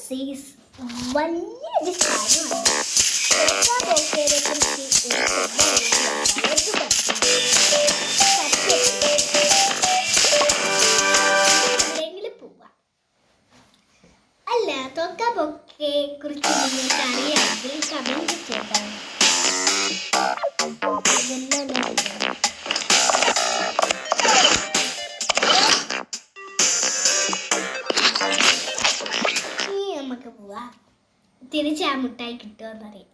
സീസ് വലിയൊരു കാര്യമാണ്. പോവാം. അല്ല, തൊക്കാബൊക്കയെ കുറിച്ച് നിങ്ങൾക്ക് അറിയാമെങ്കിൽ കമന്റ് ചെയ്താൽ നമുക്ക് പോവാം. തിരിച്ച് ആ മുട്ടായി കിട്ടുമെന്നറിയാം.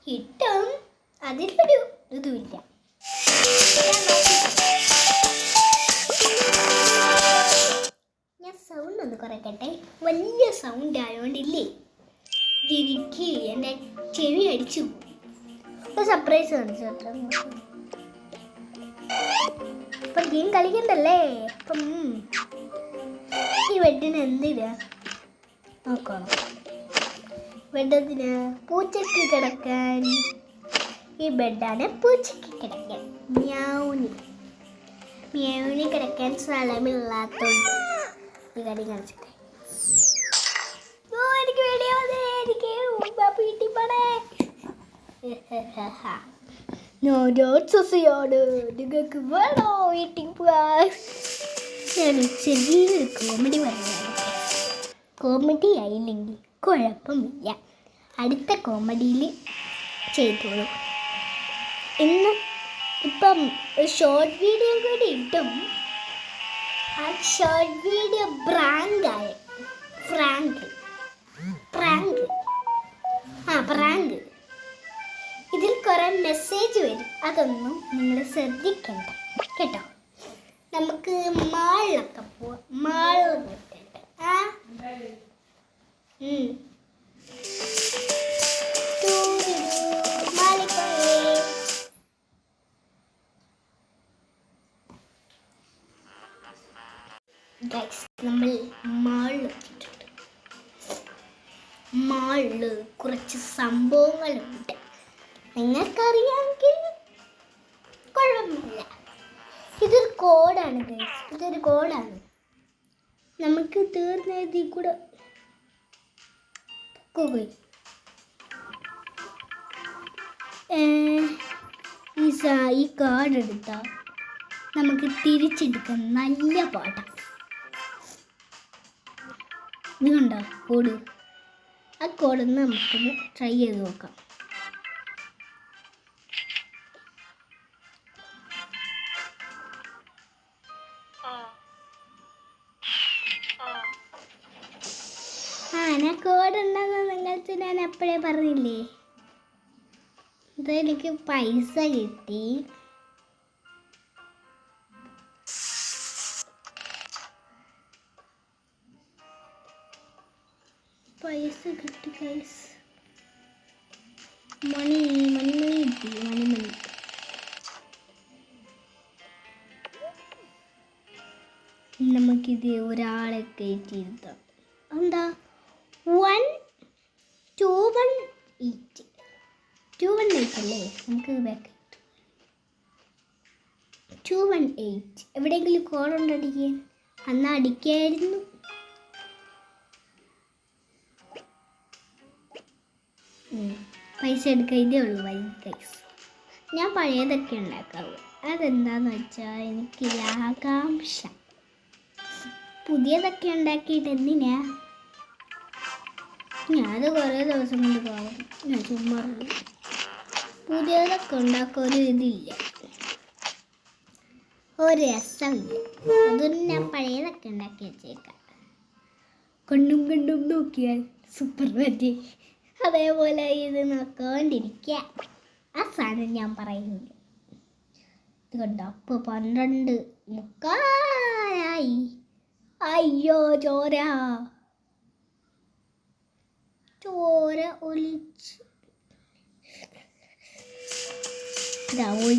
കിട്ടും, അതിലൊരു ഇതുമില്ല. ഞാൻ സൗണ്ട് ഒന്ന് കുറയ്ക്കട്ടെ. വലിയ സൗണ്ട് ആയതുകൊണ്ടില്ലേ എനിക്ക് എൻ്റെ ചെവി അടിച്ചു പോയി. ഒരു സർപ്രൈസ് കാണിച്ചു കേട്ടോ. ഇപ്പം ഗെയിം കളിക്കണ്ടല്ലേ. അപ്പം ഈ ബെഡിന് എന്തിനാ നോക്കണം. ബെഡത്തിന് പൂച്ചയ്ക്ക് കിടക്കാൻ. ഈ ബെഡാണ് പൂച്ചയ്ക്ക് കിടക്കാൻ. മ്യാവുനി കിടക്കാൻ സ്ഥലമില്ലാത്തോണ്ട് ഈ കാര്യം കാണിച്ചിട്ടെ. എനിക്ക് വേണ്ടിയാവുന്നേ. എനിക്ക് വീട്ടിൽ പോണേ. നിങ്ങൾക്ക് വേണോ വീട്ടിൽ പോവാൻ? ഞാൻ ചെറിയൊരു കോമഡി പറയാം. കോമഡി ആയില്ലെങ്കിൽ കുഴപ്പമില്ല, അടുത്ത കോമഡിയിൽ ചെയ്തോളൂ. ഇപ്പം ഷോർട്ട് വീഡിയോ കൂടി ഇട്ടും. ആ ഷോർട്ട് വീഡിയോ പ്രാങ്ക്. ഇതിൽ കുറെ മെസ്സേജ് വരും, അതൊന്നും നിങ്ങൾ ശ്രദ്ധിക്കണ്ട കേട്ടോ. നമുക്ക് മാളിലൊക്കെ പോവാം. മാളിൽ നമ്മൾ മാളിലെത്തിയിട്ടുണ്ട്. മാളില് കുറച്ച് സംഭവങ്ങളുണ്ട്. നിങ്ങൾക്കറിയാമെങ്കിൽ കുഴപ്പമില്ല. ഇതൊരു കോഡാണ് ഗൈസ്, ഇതൊരു കോഡാണ്. നമുക്ക് തീർന്നതിൽ കൂടെ ഈ കാർഡ് എടുത്താൽ നമുക്ക് തിരിച്ചെടുക്കാൻ നല്ല പാടാണ്. ഇത് കണ്ടോ കോഡ്? ആ കോഡൊന്ന് നമുക്കൊന്ന് ട്രൈ ചെയ്ത് നോക്കാം. ഞാൻ കോഡ് ഉണ്ടെന്ന് നിങ്ങൾക്ക് ഞാൻ എപ്പോഴേ പറഞ്ഞില്ലേ. ഇതെനിക്ക് പൈസ കിട്ടി. ഗൈസ്. മണി കിട്ടി. മണി നമുക്കിത് ഒരാളെ കയറ്റിയിരുത്താം. എന്താ 218 അല്ലേ? നമുക്ക് ബാക്ക് 218. എവിടെയെങ്കിലും കോൾ ഉണ്ടോ അടിക്കാൻ? അന്നാ അടിക്കായിരുന്നു. പൈസ എടുക്കാൻ ഇതേ ഉള്ളൂ വഴി ഗൈസ്. ഞാൻ പഴയതൊക്കെ ഉണ്ടാക്കാവൂ. അതെന്താന്ന് വെച്ചാൽ എനിക്ക് ആകാംക്ഷ. പുതിയതൊക്കെ ഉണ്ടാക്കിയിട്ട് എന്തിനാ? ഞാനത് കുറേ ദിവസം കൊണ്ട് കാണും. ഞാൻ ചുമ്മാ പുതിയതൊക്കെ ഉണ്ടാക്കാൻ ഒരു ഇതില്ല, ഒരു രസമില്ല. അതൊന്നും ഞാൻ പഴയതൊക്കെ ഉണ്ടാക്കി വെച്ചേക്കാം. കണ്ടും നോക്കിയാൽ സൂപ്പർ മതി. അതേപോലെ ഇത് നോക്കാണ്ടിരിക്കുക. ആ സാധനം ഞാൻ പറയുന്നില്ല. ഇത് കണ്ടോ, അപ്പോൾ 12:45. അയ്യോ ചോര ഒലിച്ച്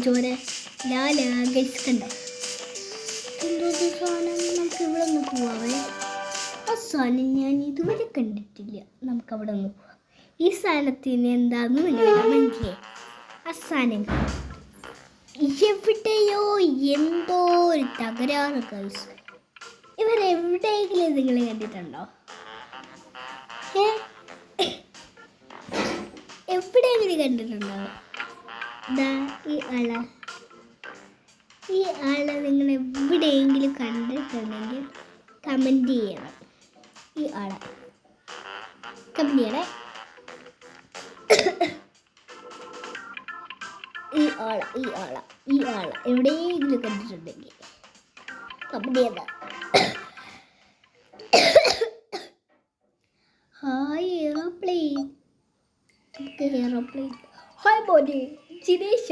ചോര ഗൈസ് കണ്ടോ. എന്തോ സാധനം. നമുക്ക് ഇവിടെ ഒന്ന് പോവാവേ. ആ സാധനം ഞാൻ ഇതുവരെ കണ്ടിട്ടില്ല. നമുക്ക് അവിടെ ഒന്ന് പോവാം. ഈ സാധനത്തിന് എന്താന്ന് നിങ്ങൾ മനസ്സിലായി. ആ സാധനം എവിടെയോ എന്തോ ഒരു തകരാറ് ഗൈസ്. ഇവരെവിടെയെങ്കിലും നിങ്ങൾ കണ്ടിട്ടുണ്ടോ? ഏ, എവിടെയെങ്കിലും കണ്ടിട്ടുണ്ടോ? ദാ ഈ ആളെ നിങ്ങൾ എവിടെയെങ്കിലും കണ്ടിട്ടുണ്ടെങ്കിൽ കമൻറ്റ് ചെയ്യണം. ഈ ആളെ കമൻറ്റ് ചെയ്യണേ. ഈ ആളെ എവിടെയെങ്കിലും കണ്ടിട്ടുണ്ടെങ്കിൽ കമൻറ്റ് ചെയ്യണം. Hi aeroplane. ഹായ് മോനെ ജിനേഷ.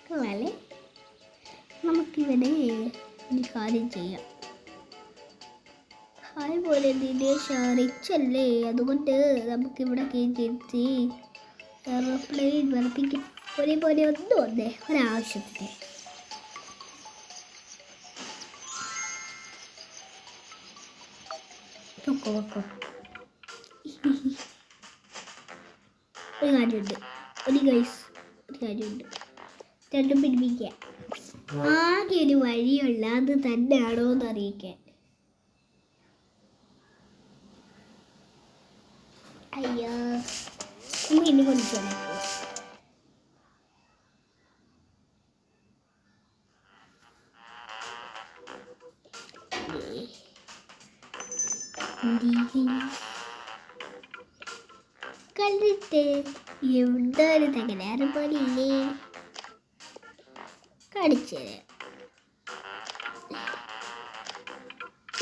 കളല്ലേ, നമുക്കിവനെ ഒരു കാര്യം ചെയ്യാം. ഹായ് മോനെ ദിനേശ, റിച്ച് അല്ലേ, അതുകൊണ്ട് നമുക്കിവിടെ കയറ്റി എയറോപ്ലെയിൻ വിറപ്പിക്കും. പോലെ ഒന്നും വന്നേ ഒരാവശ്യത്തിന്. വെക്കോ ഒരു കാര്യമുണ്ട്, ഒരു കാര്യമുണ്ട്. രണ്ടും പിടിപ്പിക്കുക. ആകെ ഒരു വഴിയുള്ള അത് തന്നെയാണോ എന്ന് അറിയിക്കാൻ. അയ്യോ, ഇനി കൊണ്ടുപോകണം. കണ്ടിട്ട് എവിടെ ഒരു തകരാറ് പോലെ ഇല്ലേ? കാണിച്ചത്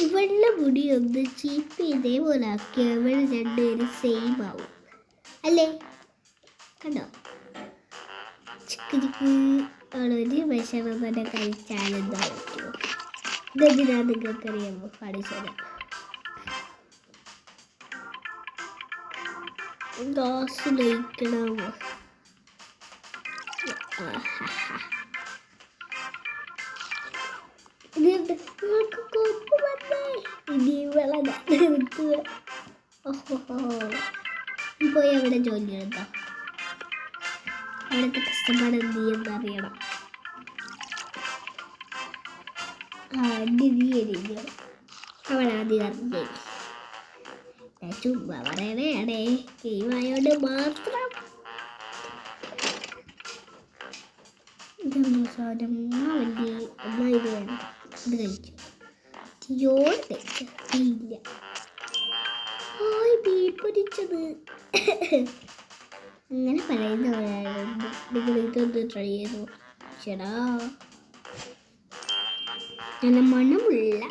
ഇവളുടെ മുടി ഒന്ന് ചീപ്പ് ഇതേപോലെ ആക്കിയ ഇവൾ രണ്ടുപേരും സെയിം ആവും അല്ലേ? കണ്ടോ? ചിക്ക് ആളൊരു ഭക്ഷണം തന്നെ കഴിച്ചാലെന്താ പറ്റുമോ? ഇതെന്തിനാ നിങ്ങൾക്കറിയാമോ? കാണിച്ചത് ഗ്ലാസ് ലയിക്കണമോ? പോയി അവിടെ ജോലി എടുത്തോ. അവിടുത്തെ കഷ്ടപ്പാട് എന്ത് ചെയ്യുമെന്ന് അറിയണം. അവളാദ്യം അറിഞ്ഞേ. ഞാൻ ചുമ്മാ പറയണേ, ഗെയിമായോണ്ട് മാത്രം. സാധനം വലിയ ഒന്നാ ഇത് വേണം. ഇത് കഴിച്ചു ഇല്ല. പൊരിച്ചത് അങ്ങനെ പറയുന്നവരാണ്. നിങ്ങൾ ഇതൊന്ന് ട്രൈ ചെയ്തു ചേടാ. നല്ല മണമുള്ള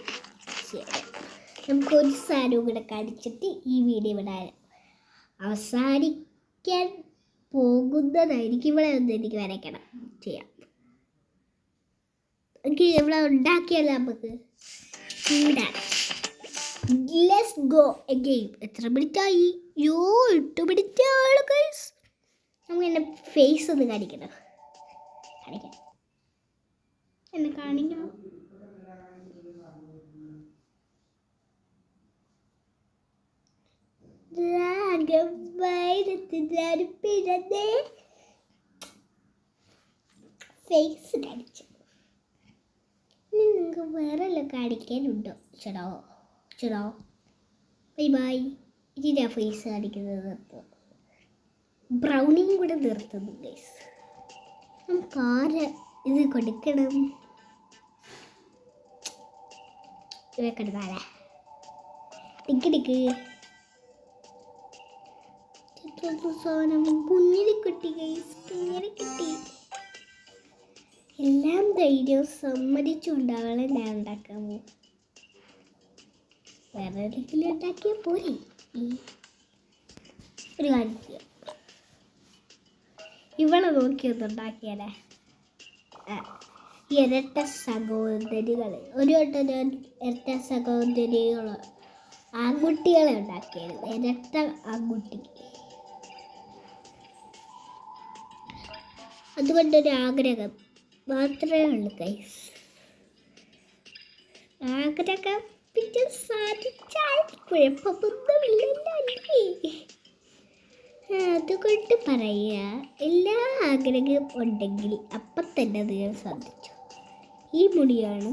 ശരി. നമുക്കൊരു സാധനവും കൂടെ കടിച്ചിട്ട് ഈ വീഡിയോ ഇവിടെ അവസാനിക്കാൻ പോകുന്നതായിരിക്കും. ഇവിടെ ഒന്ന് എനിക്ക് വരയ്ക്കണം ചെയ്യാം. ഇവിടെ ഉണ്ടാക്കിയല്ല നമുക്ക്. ഇവിടെ ലെറ്റ്സ് ഗോ അഗെയിൻ. എത്ര മിനിറ്റായി? 8 മിനിറ്റ് ആണ് ഗൈസ്. നമുക്ക് എൻ്റെ ഫേസ് ഒന്ന് കാണിക്കണം. എന്നെ കാണിക്കണം. ഫേസ് കാണിച്ചു. ഇനി നിങ്ങൾക്ക് വേറെ എല്ലാം കാണിക്കാനുണ്ടോ? ചേടാ ബൈ. ഇനി ഞാൻ ഫേസ് കാണിക്കുന്നത് നിർത്തും. ബ്രൗണിയും കൂടെ നിർത്തുന്നു ഗൈസ്. നമുക്ക് ആര് ഇത് കൊടുക്കണം? വെക്കണതാലേ ടിക്ക് സാധനം കുഞ്ഞിനെ കിട്ടി ഗൈസ്. കുഞ്ഞിനെ കിട്ടി. എല്ലാം ധൈര്യവും സമ്മതിച്ചുണ്ടാവണം. ഞാൻ ഉണ്ടാക്കാൻ പോകും. വേറെ എന്തെങ്കിലും ഉണ്ടാക്കിയാൽ പോരെ. ഒരു കാര്യം ചെയ്യാം. ഇവളെ നോക്കിയൊന്നുണ്ടാക്കിയാലേ. ഇരട്ട സഹോദരികൾ. ഒരു വട്ടം ഞാൻ ഇരട്ട സഹോദരികൾ ആൺകുട്ടികളെ ഉണ്ടാക്കിയായിരുന്നു. ഇരട്ട ആൺകുട്ടി. അതുകൊണ്ടൊരു ആഗ്രഹം മാത്രമേ ഉള്ളൂ ഗൈസ്. ആഗ്രഹം പിന്നെ സാധിച്ചാൽ കുഴപ്പമൊന്നുമില്ലല്ലോ അല്ലേ? അതുകൊണ്ട് പറയുക, എല്ലാ ആഗ്രഹവും ഉണ്ടെങ്കിൽ അപ്പം തന്നെ അത് ഞാൻ സാധിച്ചു. ഈ മുടിയാണ്